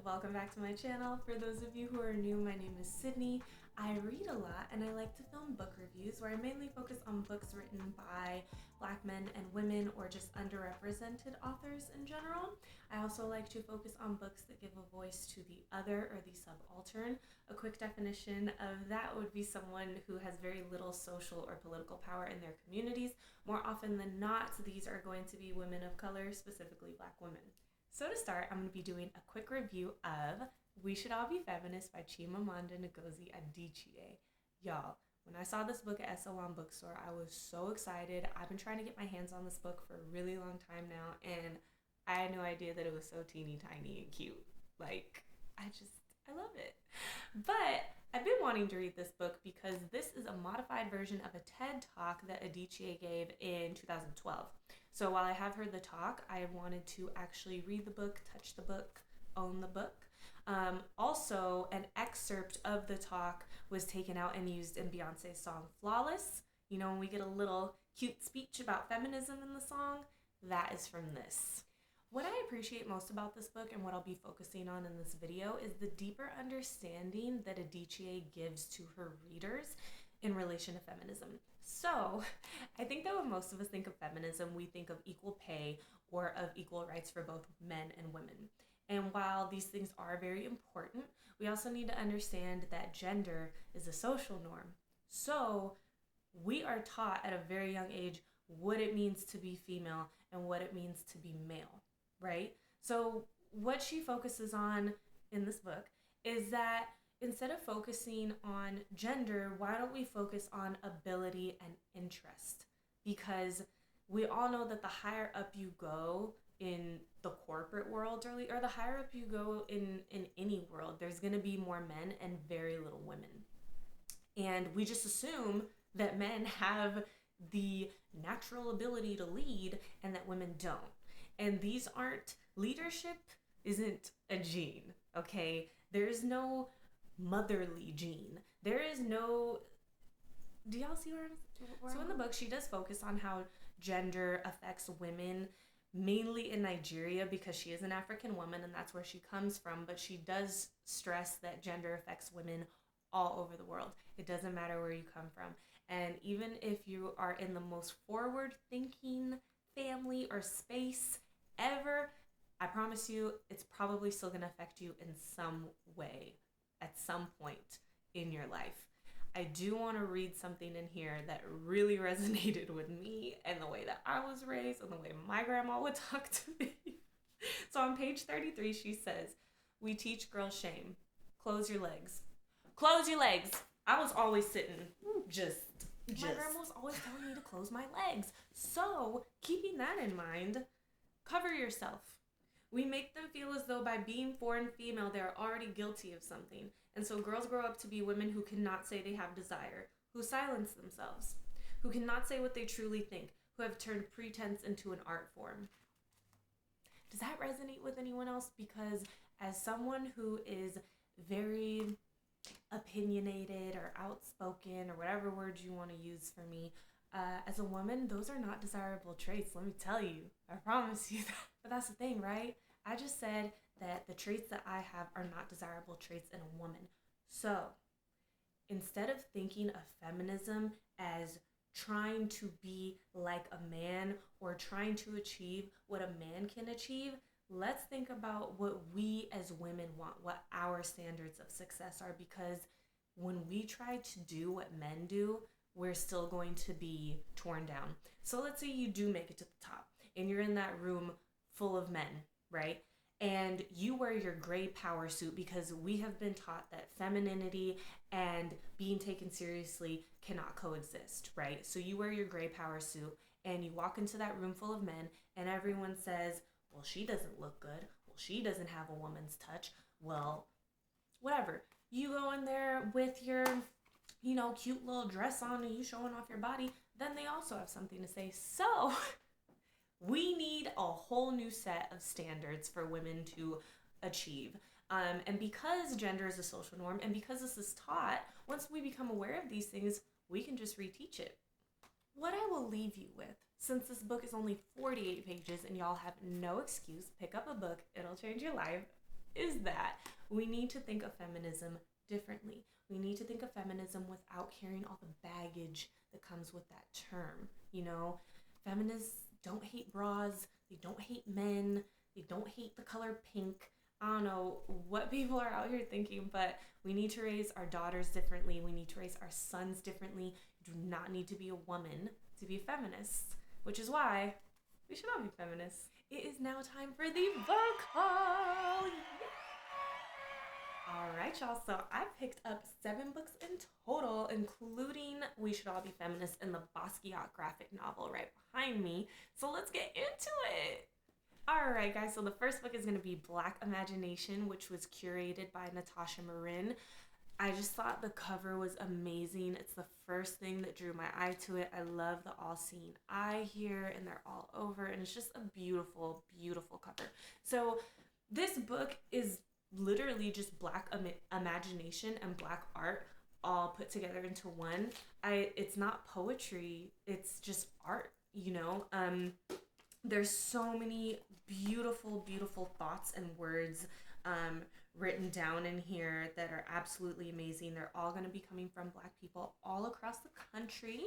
welcome back to my channel. For those of you who are new, my name is Sydney. I read a lot and I like to film book reviews where I mainly focus on books written by Black men and women or just underrepresented authors in general. I also like to focus on books that give a voice to the other or the subaltern. A quick definition of that would be someone who has very little social or political power in their communities. More often than not, these are going to be women of color, specifically Black women. So to start, I'm going to be doing a quick review of We Should All Be Feminists by Chimamanda Ngozi Adichie. Y'all, when I saw this book at Eso Won Bookstore, I was so excited. I've been trying to get my hands on this book for a really long time now, and I had no idea that it was so teeny tiny and cute. I love it. But I've been wanting to read this book because this is a modified version of a TED Talk that Adichie gave in 2012. So while I have heard the talk, I wanted to actually read the book, touch the book, own the book. Also, an excerpt of the talk was taken out and used in Beyonce's song Flawless. You know, when we get a little cute speech about feminism in the song, that is from this. What I appreciate most about this book and what I'll be focusing on in this video is the deeper understanding that Adichie gives to her readers in relation to feminism. So, I think that when most of us think of feminism, we think of equal pay or of equal rights for both men and women. And while these things are very important, we also need to understand that gender is a social norm. So, we are taught at a very young age what it means to be female and what it means to be male, right? So, what she focuses on in this book is that instead of focusing on gender, why don't we focus on ability and interest? Because we all know that the higher up you go in the corporate world or the higher up you go in any world, there's going to be more men and very little women. And we just assume that men have the natural ability to lead and that women don't. And leadership isn't a gene, okay? There's no motherly gene. There is no, do y'all see where I'm So in the book, she does focus on how gender affects women, mainly in Nigeria because she is an African woman and that's where she comes from, but she does stress that gender affects women all over the world. It doesn't matter where you come from. And even if you are in the most forward-thinking family or space ever, I promise you, it's probably still going to affect you in some way at some point in your life. I do want to read something in here that really resonated with me and the way that I was raised and the way my grandma would talk to me. So on page 33, she says, "We teach girls shame. Close your legs." Close your legs. I was always sitting just. My grandma was always telling me to close my legs. So keeping that in mind, cover yourself. We make them feel as though by being foreign female, they're already guilty of something. And so girls grow up to be women who cannot say they have desire, who silence themselves, who cannot say what they truly think, who have turned pretense into an art form. Does that resonate with anyone else? Because as someone who is very opinionated or outspoken or whatever word you want to use for me, as a woman, those are not desirable traits, let me tell you. I promise you that. But that's the thing, right? I just said that the traits that I have are not desirable traits in a woman. So instead of thinking of feminism as trying to be like a man or trying to achieve what a man can achieve, let's think about what we as women want, what our standards of success are, because when we try to do what men do, we're still going to be torn down. So let's say you do make it to the top and you're in that room full of men, right? And you wear your gray power suit because we have been taught that femininity and being taken seriously cannot coexist, right? So you wear your gray power suit and you walk into that room full of men and everyone says, well, she doesn't look good. Well, she doesn't have a woman's touch. Well, whatever. You go in there with your, cute little dress on and you showing off your body, then they also have something to say. So we need a whole new set of standards for women to achieve. And because gender is a social norm and because this is taught, once we become aware of these things, we can just reteach it. What I will leave you with, since this book is only 48 pages and y'all have no excuse, pick up a book, it'll change your life. is that we need to think of feminism differently. We need to think of feminism without carrying all the baggage that comes with that term. You know, feminists don't hate bras, they don't hate men, they don't hate the color pink. I don't know what people are out here thinking, but we need to raise our daughters differently. We need to raise our sons differently. You do not need to be a woman to be a feminist, which is why we should all be feminists. It is now time for the book haul. Yeah. All right, y'all. So I picked up 7 books in total, including We Should All Be Feminists and the Basquiat graphic novel right behind me. So let's get into it. All right, guys. So the first book is going to be Black Imagination, which was curated by Natasha Marin. I just thought the cover was amazing. It's the first thing that drew my eye to it. I love the all-seeing eye here, and they're all over, and it's just a beautiful, beautiful cover. So this book is literally just Black imagination and Black art all put together into one. It's not poetry, it's just art, you know? There's so many beautiful, beautiful thoughts and words written down in here that are absolutely amazing. They're all going to be coming from Black people all across the country.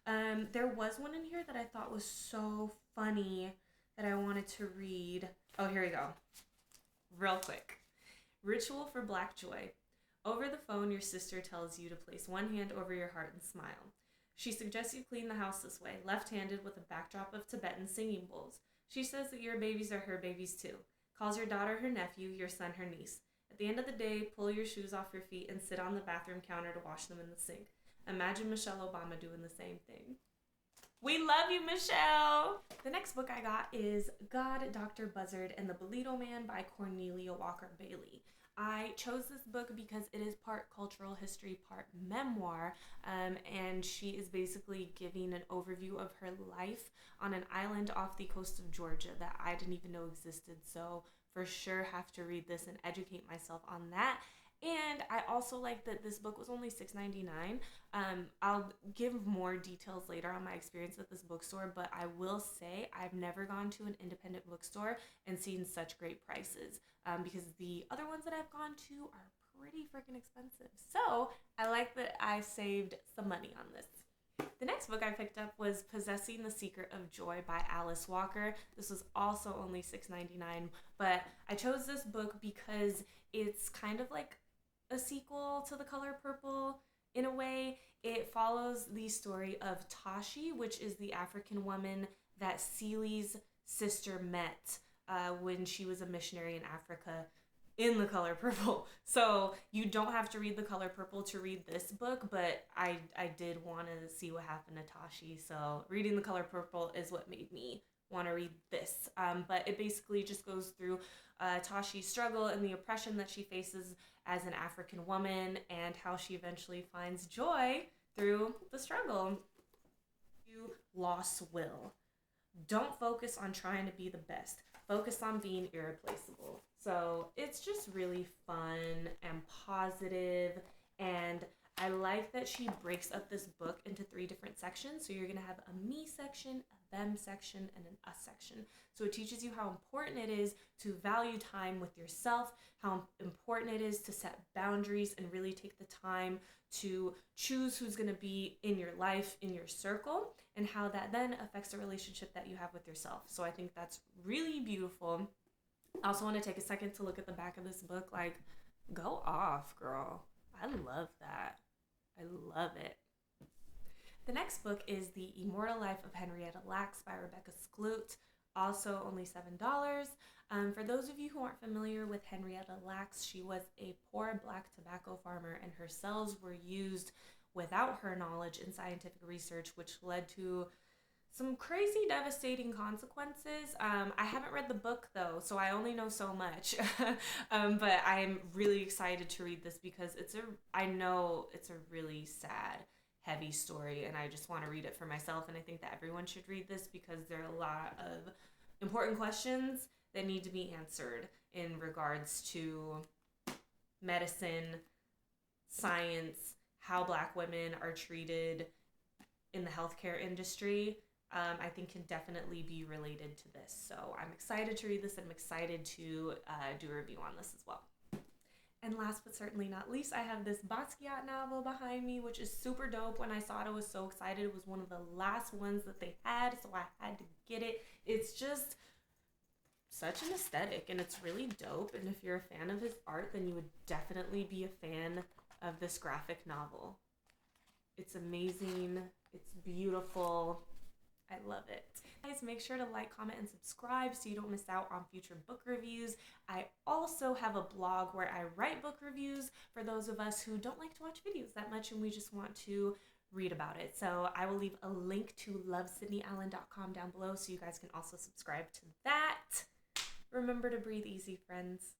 There was one in here that I thought was so funny that I wanted to read. Oh, here we go. Real quick. Ritual for Black Joy. Over the phone, your sister tells you to place one hand over your heart and smile. She suggests you clean the house this way, left-handed with a backdrop of Tibetan singing bowls. She says that your babies are her babies too. Calls your daughter her nephew, your son her niece. At the end of the day, pull your shoes off your feet and sit on the bathroom counter to wash them in the sink. Imagine Michelle Obama doing the same thing. We love you, Michelle! The next book I got is God, Dr. Buzzard, and the Bolito Man by Cornelia Walker Bailey. I chose this book because it is part cultural history, part memoir, and she is basically giving an overview of her life on an island off the coast of Georgia that I didn't even know existed, so for sure have to read this and educate myself on that. And I also like that this book was only $6.99. I'll give more details later on my experience at this bookstore, but I will say I've never gone to an independent bookstore and seen such great prices because the other ones that I've gone to are pretty freaking expensive. So I like that I saved some money on this. The next book I picked up was Possessing the Secret of Joy by Alice Walker. This was also only $6.99, but I chose this book because it's kind of like a sequel to The Color Purple in a way. It follows the story of Tashi, which is the African woman that Celie's sister met when she was a missionary in Africa in The Color Purple. So you don't have to read The Color Purple to read this book, but I did want to see what happened to Tashi. So reading The Color Purple is what made me want to read this. But it basically just goes through Tashi's struggle and the oppression that she faces as an African woman and how she eventually finds joy through the struggle. You lost will. Don't focus on trying to be the best. Focus on being irreplaceable. So it's just really fun and positive, and I like that she breaks up this book into 3 different sections. So you're going to have a me section, a them section, and an us section. So it teaches you how important it is to value time with yourself, how important it is to set boundaries and really take the time to choose who's going to be in your life, in your circle, and how that then affects the relationship that you have with yourself. So I think that's really beautiful. I also want to take a second to look at the back of this book. Like, go off, girl. I love that. I love it. The next book is The Immortal Life of Henrietta Lacks by Rebecca Skloot, also only $7. For those of you who aren't familiar with Henrietta Lacks, she was a poor Black tobacco farmer, and her cells were used without her knowledge in scientific research, which led to some crazy devastating consequences. I haven't read the book though, so I only know so much. But I'm really excited to read this because I know it's a really sad, heavy story, and I just want to read it for myself. And I think that everyone should read this because there are a lot of important questions that need to be answered in regards to medicine, science, how Black women are treated in the healthcare industry. I think can definitely be related to this. So I'm excited to read this, and I'm excited to do a review on this as well. And last but certainly not least, I have this Basquiat novel behind me, which is super dope. When I saw it, I was so excited. It was one of the last ones that they had, so I had to get it. It's just such an aesthetic, and it's really dope. And if you're a fan of his art, then you would definitely be a fan of this graphic novel. It's amazing. It's beautiful. I love it. Guys, make sure to like, comment, and subscribe so you don't miss out on future book reviews. I also have a blog where I write book reviews for those of us who don't like to watch videos that much and we just want to read about it. So I will leave a link to lovesydneyallen.com down below so you guys can also subscribe to that. Remember to breathe easy, friends.